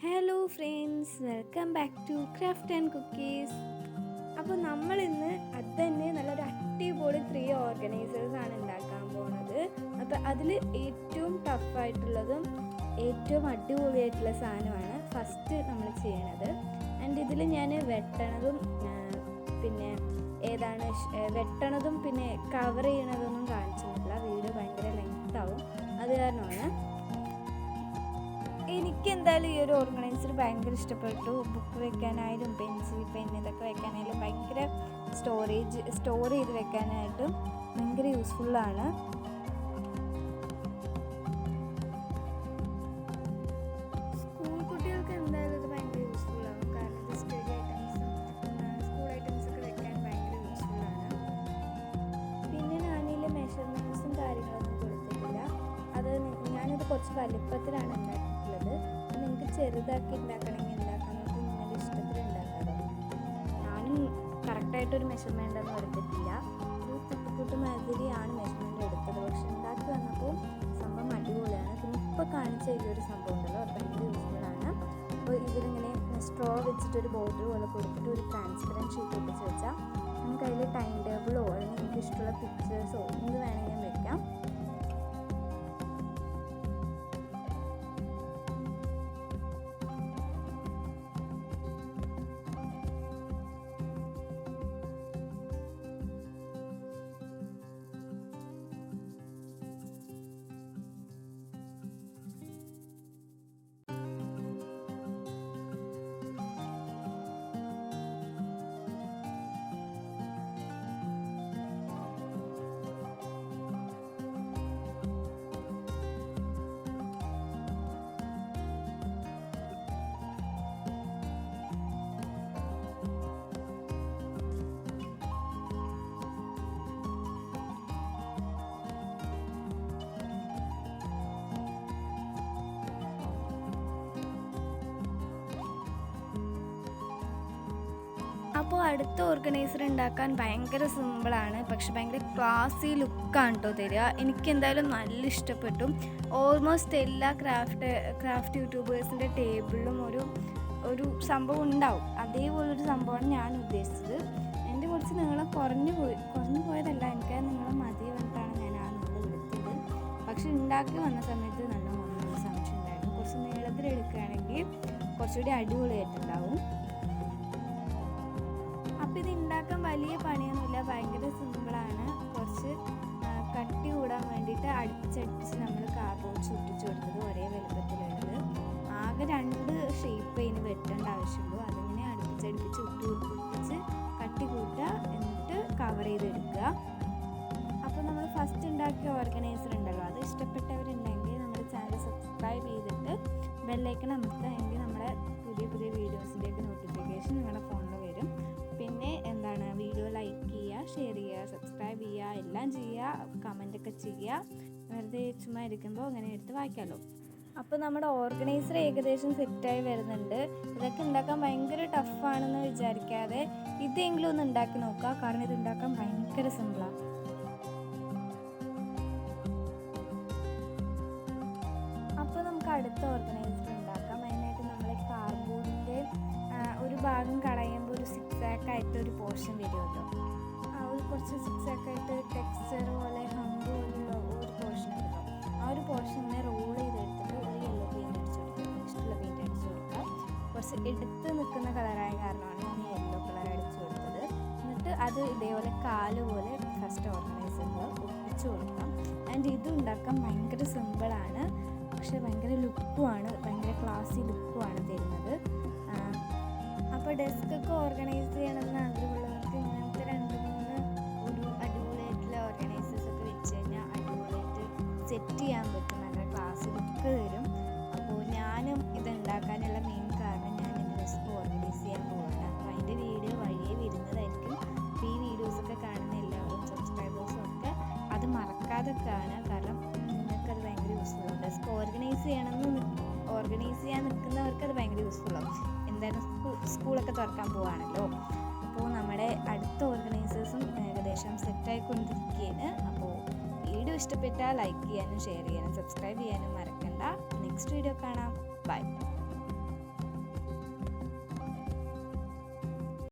Hello friends, welcome back to craft and cookies. അപ്പോൾ നമ്മൾ ഇന്ന് അത് തന്നെ നല്ലൊരു അടിപൊളി 3 ഓർഗനൈസേഴ്സ് ആണ് ഉണ്ടാക്കാൻ പോകുന്നത്. അപ്പോൾ അതിൽ ഏറ്റവും ടഫായിട്ടുള്ളതും ഏറ്റവും അടിപൊളിയായിട്ടുള്ള സാധനമാണ് ഫസ്റ്റ് നമ്മൾ ചെയ്യണത്. ആൻഡ് ഇതിൽ ഞാൻ വെട്ടണതും പിന്നെ വെട്ടണതും പിന്നെ കവർ ചെയ്യണതൊന്നും കാണിച്ചിട്ടില്ല. വീഡിയോ ഭയങ്കര ലെങ്ത് ആവും, അത് കാരണമാണ്. എനിക്ക് എന്തായാലും ഈ ഒരു ഓർഗനൈസർ ഭയങ്കര ഇഷ്ടപ്പെട്ടു. ബുക്ക് വെക്കാനായാലും പെൻസിൽ പെൻ ഇതൊക്കെ വെക്കാനായാലും ഭയങ്കര സ്റ്റോർ ചെയ്ത് വെക്കാനായിട്ടും ഭയങ്കര യൂസ്ഫുള്ളാണ്. സ്കൂൾ കുട്ടികൾക്ക് എന്തായാലും ഇത് ഭയങ്കര യൂസ്ഫുള്ളാകും. കാരണം ഇത് സ്റ്റഡി ഐറ്റംസും സ്കൂൾ ഐറ്റംസ് ഒക്കെ വെക്കാൻ ഭയങ്കര യൂസ്ഫുള്ളാണ്. പിന്നെ ഞാനിതിൽ മെഷർമെൻറ്റ്സും കാര്യങ്ങളൊന്നും കൊടുത്തിട്ടില്ല. ഞാനിത് കുറച്ച് വലിപ്പത്തിലാണ് ഉണ്ടാക്കിയിട്ടുള്ളത്. നിങ്ങൾക്ക് ചെറുതാക്കി ഉണ്ടാക്കണമെങ്കിൽ ഉണ്ടാക്കാൻ നോക്കി നിങ്ങളുടെ ഇഷ്ടത്തിൽ ഉണ്ടാക്കാമല്ലോ. ഞാനും കറക്റ്റായിട്ടൊരു മെഷർമെൻ്റ് ഒന്നും എടുത്തിട്ടില്ല. ഒരു തട്ടിക്കൂട്ട് മാതിരിയാണ് മെഷർമെൻ്റ് എടുത്തത്. പക്ഷെ ഉണ്ടാക്കി വന്നപ്പോൾ സംഭവം അടിപൊളിയാണ്. പിന്നെ ഇപ്പോൾ കാണിച്ച ഈ ഒരു സംഭവം ഉണ്ടല്ലോ, അത് ഭയങ്കര യൂസ്ഫുള്ളാണ്. അപ്പോൾ ഇതിലിങ്ങനെ സ്ട്രോ വെച്ചിട്ടൊരു ബോർഡർ പോലെ കൊടുത്തിട്ട് ഒരു ട്രാൻസ്പെറൻറ്റ് ഷീറ്റ് ഒട്ടിച്ച് വെച്ചാൽ നമുക്ക് അതിൽ ടൈം ടേബിളോ അല്ലെങ്കിൽ നിങ്ങൾക്ക് ഇഷ്ടമുള്ള പിക്ചേഴ്സോ എന്ത് വേണമെങ്കിലും വെക്കാം. അപ്പോൾ അടുത്ത ഓർഗനൈസർ ഉണ്ടാക്കാൻ ഭയങ്കര സിമ്പിളാണ്, പക്ഷെ ഭയങ്കര ക്ലാസി ലുക്കാണ് കേട്ടോ തരിക. എനിക്ക് എന്തായാലും നല്ല ഇഷ്ടപ്പെട്ടു. ഓൾമോസ്റ്റ് എല്ലാ ക്രാഫ്റ്റ് യൂട്യൂബേഴ്സിൻ്റെ ടേബിളിലും ഒരു സംഭവം ഉണ്ടാവും. അതേപോലൊരു സംഭവമാണ് ഞാൻ ഉദ്ദേശിച്ചത്. എൻ്റെ കുറച്ച് നീളം കുറഞ്ഞു പോയതല്ല, എനിക്ക് നീളം മതി വന്നിട്ടാണ് ഞാൻ ആ നീളം എടുത്തത്. പക്ഷെ ഉണ്ടാക്കി വന്ന സമയത്ത് നല്ല സംശയം ഉണ്ടായിരുന്നു. കുറച്ച് നീളത്തിലെടുക്കുകയാണെങ്കിൽ കുറച്ചുകൂടി അടിപൊളിയായിട്ടുണ്ടാവും. അപ്പോൾ ഇത് ഉണ്ടാക്കാൻ വലിയ പണിയൊന്നുമില്ല, ഭയങ്കര സിമ്പിളാണ്. കുറച്ച് കട്ടി കൂടാൻ വേണ്ടിയിട്ട് അടുപ്പിച്ചടുപ്പിച്ച് നമ്മൾ കാർഡ്ബോർഡ് ഒട്ടിച്ച് കൊടുത്തത് ഒരേ വലുപ്പത്തിലുള്ളത്. ആകെ 2 ഷേപ്പ് ഇതിന് വെട്ടേണ്ട ആവശ്യമുള്ളൂ. അതിങ്ങനെ അടുപ്പിച്ചടുപ്പിച്ച് ഒട്ടിച്ച് കട്ടി കൂട്ടുക, എന്നിട്ട് കവർ ചെയ്തെടുക്കുക. അപ്പോൾ നമ്മൾ ഫസ്റ്റ് ഉണ്ടാക്കിയ ഓർഗനൈസർ ഉണ്ടല്ലോ, അത് ഇഷ്ടപ്പെട്ടവരുണ്ടെങ്കിൽ നമ്മുടെ ചാനൽ സബ്സ്ക്രൈബ് ചെയ്തിട്ട് ബെല്ലൈക്കൺ അമർത്തുക. എങ്കിൽ നമ്മുടെ പുതിയ വീഡിയോസിൻ്റെയൊക്കെ നോട്ടിഫിക്കേഷൻ നിങ്ങളുടെ ഫോണിൽ വരും. പിന്നെ വീഡിയോ ലൈക്ക് ചെയ്യുക, ഷെയർ ചെയ്യുക, സബ്സ്ക്രൈബ് ചെയ്യുക, എല്ലാം ചെയ്യുക, കമൻ്റൊക്കെ ചെയ്യുക. വെറുതെ ചുമ്മാ ഇരിക്കുമ്പോൾ അങ്ങനെ എടുത്ത് വായിക്കാമല്ലോ. അപ്പോൾ നമ്മുടെ ഓർഗനൈസർ ഏകദേശം സെറ്റായി വരുന്നുണ്ട്. ഇതൊക്കെ ഉണ്ടാക്കാൻ ഭയങ്കര ടഫാണെന്ന് വിചാരിക്കാതെ ഇതെങ്കിലും ഒന്ന് ഉണ്ടാക്കി നോക്കുക. കാരണം ഇത് ഉണ്ടാക്കാൻ ഭയങ്കര സിമ്പിളാണ്. അപ്പോൾ നമുക്ക് അടുത്ത ഓർഗനൈസർ ഉണ്ടാക്കാം. അതിനായിട്ട് നമ്മൾ കാർഡ്ബോർഡിൻ്റെ ഒരു ഭാഗം കളയുമ്പോൾ ഒരു സിക്സാക്കായിട്ട് ഒരു പോർഷൻ വരുമല്ലോ. കുറച്ച് സിക്സാക്കായിട്ട് ടെക്സ്ചർ പോലെ ഹമ്പ് പോലുള്ള ഒരു പോർഷൻ ഉണ്ടല്ലോ, ആ ഒരു പോർഷൻ ഇങ്ങനെ റോൾ ചെയ്തെടുത്തിട്ട് ഒരു യെല്ലോ പെയിൻറ്റ് അടിച്ചു കൊടുക്കുക. ഇഷ്ടമുള്ള പെയിൻറ്റ് അടിച്ചു കൊടുക്കുക. കുറച്ച് എടുത്ത് നിൽക്കുന്ന കളറായ കാരണമാണ് ഞാൻ യെല്ലോ കളർ അടിച്ചു കൊടുത്തത്. എന്നിട്ട് അത് ഇതേപോലെ കാല് പോലെ ഫസ്റ്റ് ഓർഗനൈസറിൽ ഒട്ടിച്ചു കൊടുക്കാം. ആൻഡ് ഇത് ഉണ്ടാക്കാൻ ഭയങ്കര സിമ്പിളാണ്, പക്ഷെ ഭയങ്കര ലുക്കുമാണ്, ഭയങ്കര ക്ലാസി ലുക്കുമാണ് തരുന്നത്. അപ്പോൾ ഡെസ്കൊക്കെ ഓർഗനൈസ് ചെയ്യണമെന്ന് ആഗ്രഹമുള്ളവർക്ക് ഇങ്ങനത്തെ 2-3 ഒരു അടിപൊളിയായിട്ടുള്ള ഓർഗനൈസേഴ്സൊക്കെ വെച്ച് കഴിഞ്ഞാൽ അടിപൊളിയായിട്ട് സെറ്റ് ചെയ്യാൻ പറ്റും, നല്ല ക്ലാസ് ലുക്ക് തരും. അപ്പോൾ ഞാനും ഇത് ഉണ്ടാക്കാനുള്ള മെയിൻ കാരണം ഞാൻ എൻ്റെ ഡെസ്ക് ഓർഗനൈസ് ചെയ്യാൻ പോവുകയാണ്. അപ്പോൾ അതിൻ്റെ വീഡിയോ വഴിയേ വരുന്നതായിരിക്കും. അപ്പോൾ ഈ വീഡിയോസൊക്കെ കാണുന്ന എല്ലാവരും സബ്സ്ക്രൈബേഴ്സും ഒക്കെ അത് മറക്കാതെ കാണുക. കാരണം നിങ്ങൾക്കത് ഭയങ്കര യൂസ്ഫുള്ളാണ്. ഡെസ്ക് ഓർഗനൈസ് ചെയ്യാൻ നിൽക്കുന്നവർക്ക് അത് ഭയങ്കര യൂസ്ഫുള്ളാവും. എന്തായാലും സ്കൂളൊക്കെ തുറക്കാൻ പോവാണല്ലോ. അപ്പോൾ നമ്മുടെ അടുത്ത ഓർഗനൈസേഴ്സും ഏകദേശം സെറ്റായിക്കൊണ്ടിരിക്കുകയാണ്. അപ്പോൾ വീഡിയോ ഇഷ്ടപ്പെട്ടാൽ ലൈക്ക് ചെയ്യാനും ഷെയർ ചെയ്യാനും സബ്സ്ക്രൈബ് ചെയ്യാനും മറക്കണ്ട. നെക്സ്റ്റ് വീഡിയോ കാണാം. ബൈ.